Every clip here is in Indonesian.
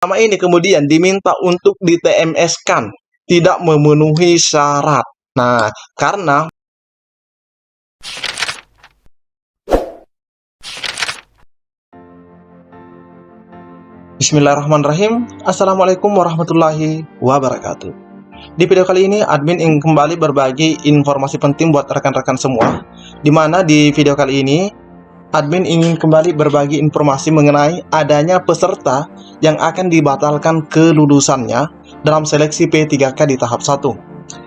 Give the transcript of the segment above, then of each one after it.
Nama ini kemudian diminta untuk di TMS-kan, tidak memenuhi syarat. Nah, karena Bismillahirrahmanirrahim. Assalamualaikum warahmatullahi wabarakatuh. Di video kali ini, admin ingin kembali berbagi informasi penting buat rekan-rekan semua. Dimana di video kali ini, admin ingin kembali berbagi informasi mengenai adanya peserta yang akan dibatalkan kelulusannya dalam seleksi P3K di tahap 1.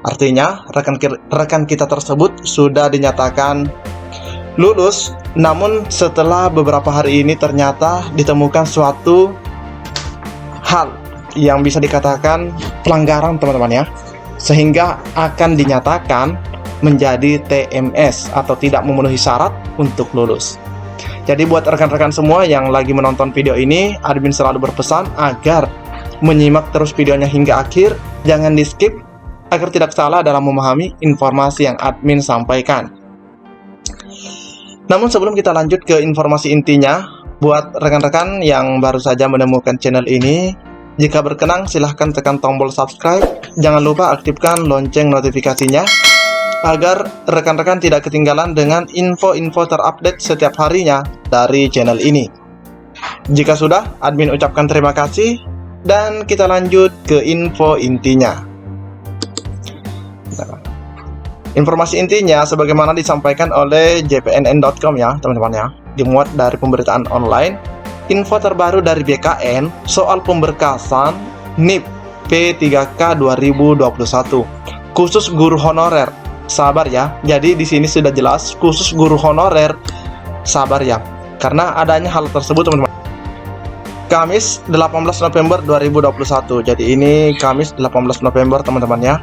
Artinya, rekan kita tersebut sudah dinyatakan lulus, namun setelah beberapa hari ini ternyata ditemukan suatu hal yang bisa dikatakan pelanggaran, teman-teman ya, sehingga akan dinyatakan menjadi TMS atau tidak memenuhi syarat untuk lulus. Jadi buat rekan-rekan semua yang lagi menonton video ini, admin selalu berpesan agar menyimak terus videonya hingga akhir, jangan di skip agar tidak salah dalam memahami informasi yang admin sampaikan. Namun sebelum kita lanjut ke informasi intinya, buat rekan-rekan yang baru saja menemukan channel ini, jika berkenan silahkan tekan tombol subscribe. Jangan lupa aktifkan lonceng notifikasinya agar rekan-rekan tidak ketinggalan dengan info-info terupdate setiap harinya dari channel ini. Jika sudah, admin ucapkan terima kasih dan kita lanjut ke info intinya. Informasi intinya sebagaimana disampaikan oleh jpnn.com ya teman-teman ya, dimuat dari pemberitaan online. Info terbaru dari BKN soal pemberkasan NIP P3K 2021 khusus guru honorer. Sabar ya, jadi di sini sudah jelas khusus guru honorer. Sabar ya, karena adanya hal tersebut teman-teman. Kamis 18 November 2021. Jadi ini Kamis 18 November teman-teman ya.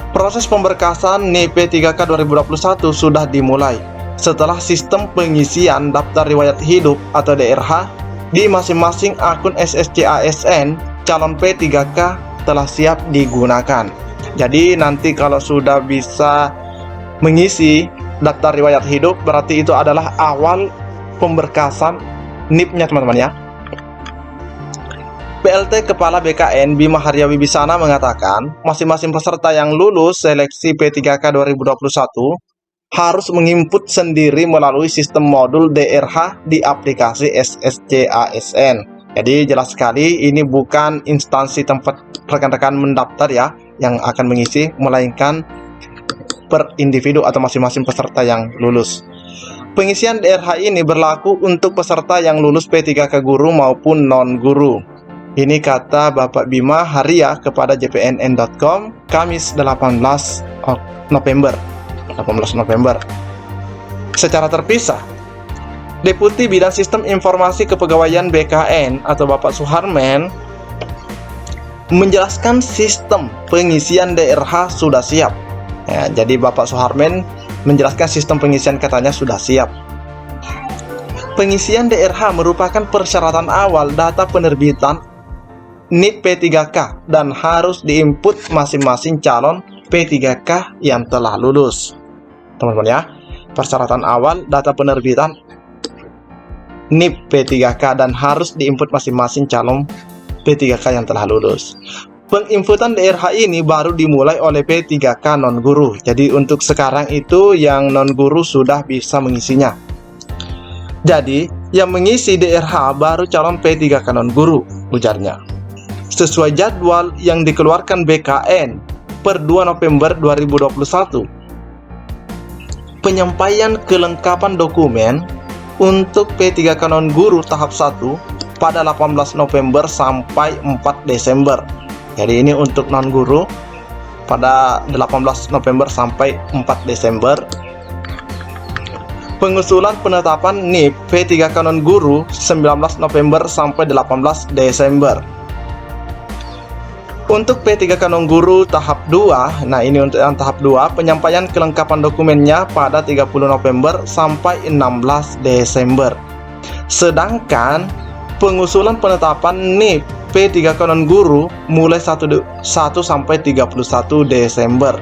Proses pemberkasan NIP P3K 2021 sudah dimulai setelah sistem pengisian daftar riwayat hidup atau DRH di masing-masing akun SSC ASN calon P3K telah siap digunakan. Jadi nanti kalau sudah bisa mengisi daftar riwayat hidup, berarti itu adalah awal pemberkasan NIP-nya teman-teman ya. PLT Kepala BKN Bima Harya Wibisana mengatakan, masing-masing peserta yang lulus seleksi P3K 2021 harus menginput sendiri melalui sistem modul DRH di aplikasi SSC ASN. Jadi jelas sekali ini bukan instansi tempat rekan-rekan mendaftar ya yang akan mengisi, melainkan per individu atau masing-masing peserta yang lulus. Pengisian DRH ini berlaku untuk peserta yang lulus P3K guru maupun non-guru. Ini kata Bapak Bima Haria kepada jpnn.com Kamis 18 November. Secara terpisah, Deputi Bidang Sistem Informasi Kepegawaian BKN atau Bapak Suharmen menjelaskan sistem pengisian DRH sudah siap. Ya, jadi Bapak Suharmen menjelaskan sistem pengisian katanya sudah siap. Pengisian DRH merupakan persyaratan awal data penerbitan NIP P3K dan harus diinput masing-masing calon P3K yang telah lulus. Teman-teman ya, persyaratan awal data penerbitan NIP P3K dan harus diinput masing-masing calon P3K yang telah lulus. Penginputan DRH ini baru dimulai oleh P3K non-guru. Jadi untuk sekarang itu yang non-guru sudah bisa mengisinya. Jadi yang mengisi DRH baru calon P3K non-guru, ujarnya. Sesuai jadwal yang dikeluarkan BKN per 2 November 2021, penyampaian kelengkapan dokumen untuk P3K non-guru tahap 1 pada 18 November sampai 4 Desember. Jadi ini untuk non-guru pada 18 November sampai 4 Desember. Pengusulan penetapan NIP P3K non-guru 19 November sampai 18 Desember. Untuk P3K non-guru tahap 2, nah ini untuk yang tahap 2, penyampaian kelengkapan dokumennya pada 30 November sampai 16 Desember. Sedangkan pengusulan penetapan NIP P3K non-guru mulai 1 sampai 31 Desember.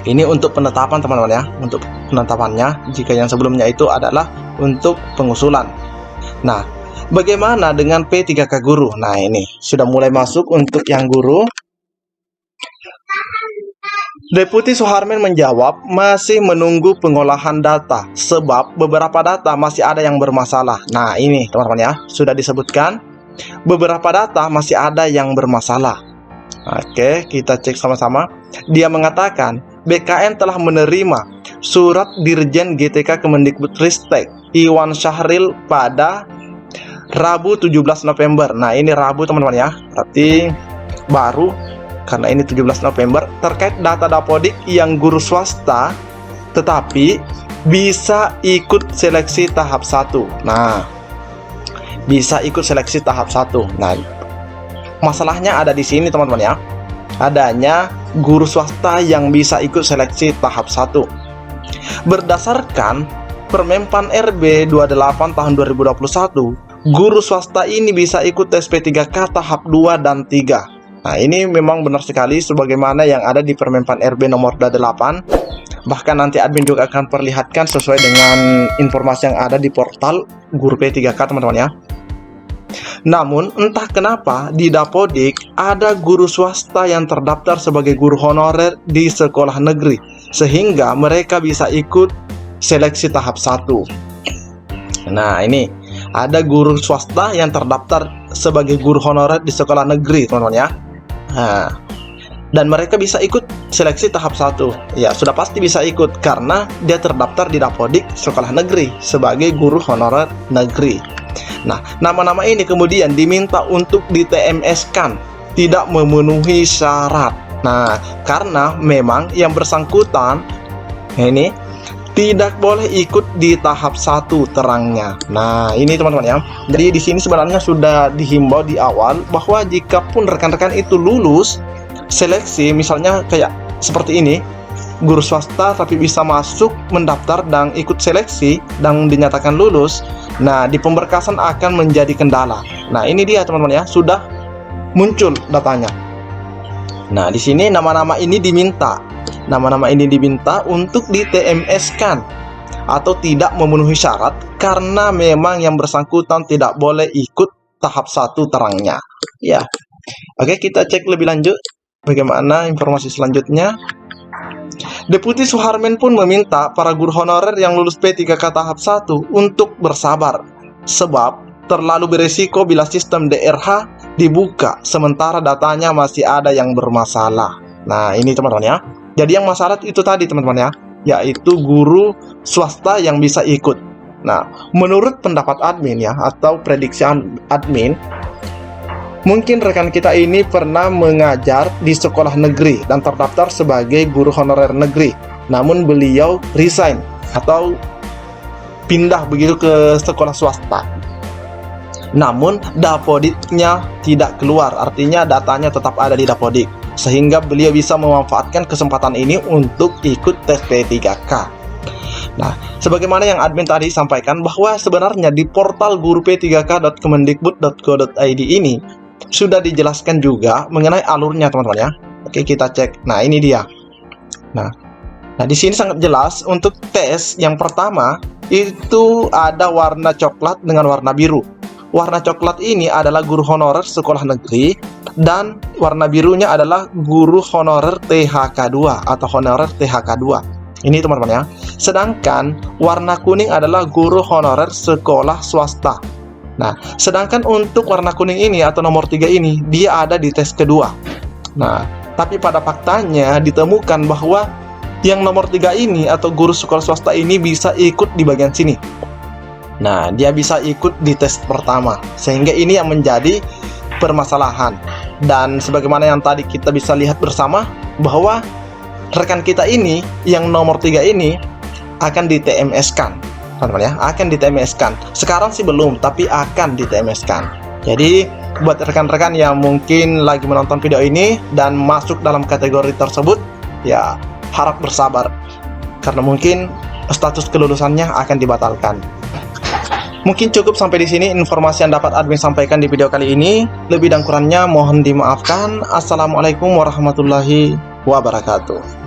Ini untuk penetapan teman-teman ya, untuk penetapannya. Jika yang sebelumnya itu adalah untuk pengusulan. Nah, bagaimana dengan P3K guru? Nah, ini sudah mulai masuk untuk yang guru. Deputi Suharmin menjawab masih menunggu pengolahan data sebab beberapa data masih ada yang bermasalah. Nah, ini teman-teman ya, sudah disebutkan beberapa data masih ada yang bermasalah. Oke, kita cek sama-sama. Dia mengatakan BKN telah menerima surat Dirjen GTK Kemendikbudristek Iwan Syahril pada Rabu 17 November. Nah, ini Rabu teman-teman ya, berarti baru karena ini 17 November terkait data Dapodik yang guru swasta tetapi bisa ikut seleksi tahap 1. Nah, bisa ikut seleksi tahap 1. Nah, masalahnya ada di sini teman-teman ya. Adanya guru swasta yang bisa ikut seleksi tahap 1. Berdasarkan Permenpan RB 28 tahun 2021, guru swasta ini bisa ikut tes P3K tahap 2 dan 3. Nah, ini memang benar sekali sebagaimana yang ada di Permenpan RB nomor 28. Bahkan nanti admin juga akan perlihatkan sesuai dengan informasi yang ada di portal guru P3K teman-teman ya. Namun entah kenapa di Dapodik ada guru swasta yang terdaftar sebagai guru honorer di sekolah negeri sehingga mereka bisa ikut seleksi tahap 1. Nah, ini ada guru swasta yang terdaftar sebagai guru honorer di sekolah negeri teman-teman ya. Nah, dan mereka bisa ikut seleksi tahap 1. Ya, sudah pasti bisa ikut karena dia terdaftar di Dapodik sekolah negeri sebagai guru honorer negeri. Nah, nama-nama ini kemudian diminta untuk di-TMS-kan, tidak memenuhi syarat. Nah, karena memang yang bersangkutan ini tidak boleh ikut di tahap 1 terangnya. Nah, ini teman-teman ya. Jadi di sini sebenarnya sudah dihimbau di awal bahwa jika pun rekan-rekan itu lulus seleksi, misalnya kayak seperti ini, guru swasta tapi bisa masuk mendaftar dan ikut seleksi dan dinyatakan lulus. Nah, di pemberkasan akan menjadi kendala. Nah, ini dia teman-teman ya, sudah muncul datanya. Nah, di sini nama-nama ini diminta. Nama-nama ini diminta untuk di-TMS-kan atau tidak memenuhi syarat karena memang yang bersangkutan tidak boleh ikut tahap 1 terangnya. Ya. Oke, kita cek lebih lanjut bagaimana informasi selanjutnya. Deputi Suharmin pun meminta para guru honorer yang lulus P3K tahap 1 untuk bersabar sebab terlalu beresiko bila sistem DRH dibuka sementara datanya masih ada yang bermasalah. Nah, ini teman-teman ya. Jadi yang masalah itu tadi teman-teman ya, yaitu guru swasta yang bisa ikut. Nah, menurut pendapat admin ya, atau prediksi admin, mungkin rekan kita ini pernah mengajar di sekolah negeri dan terdaftar sebagai guru honorer negeri. Namun beliau resign atau pindah begitu ke sekolah swasta. Namun Dapodiknya tidak keluar, artinya datanya tetap ada di Dapodik. Sehingga beliau bisa memanfaatkan kesempatan ini untuk ikut tes P3K. Nah, sebagaimana yang admin tadi sampaikan bahwa sebenarnya di portal guru p3k.kemendikbud.go.id ini sudah dijelaskan juga mengenai alurnya teman-teman ya. Oke, kita cek. Nah, ini dia. Nah, di sini sangat jelas untuk tes yang pertama itu ada warna coklat dengan warna biru. Warna coklat ini adalah guru honorer sekolah negeri dan warna birunya adalah guru honorer THK2 atau honorer THK2. Ini teman-teman ya. Sedangkan warna kuning adalah guru honorer sekolah swasta. Nah, sedangkan untuk warna kuning ini atau nomor 3 ini dia ada di tes kedua. Nah, tapi pada faktanya ditemukan bahwa yang nomor 3 ini atau guru sekolah swasta ini bisa ikut di bagian sini. Nah, dia bisa ikut di tes pertama, sehingga ini yang menjadi permasalahan. Dan sebagaimana yang tadi kita bisa lihat bersama bahwa rekan kita ini yang nomor 3 ini akan di-TMS-kan, teman-teman ya, akan di-TMS-kan. Sekarang sih belum, tapi akan di-TMS-kan. Jadi buat rekan-rekan yang mungkin lagi menonton video ini dan masuk dalam kategori tersebut, ya harap bersabar karena mungkin status kelulusannya akan dibatalkan. Mungkin cukup sampai di sini informasi yang dapat admin sampaikan di video kali ini. Lebih dan kurangnya mohon dimaafkan. Assalamualaikum warahmatullahi wabarakatuh.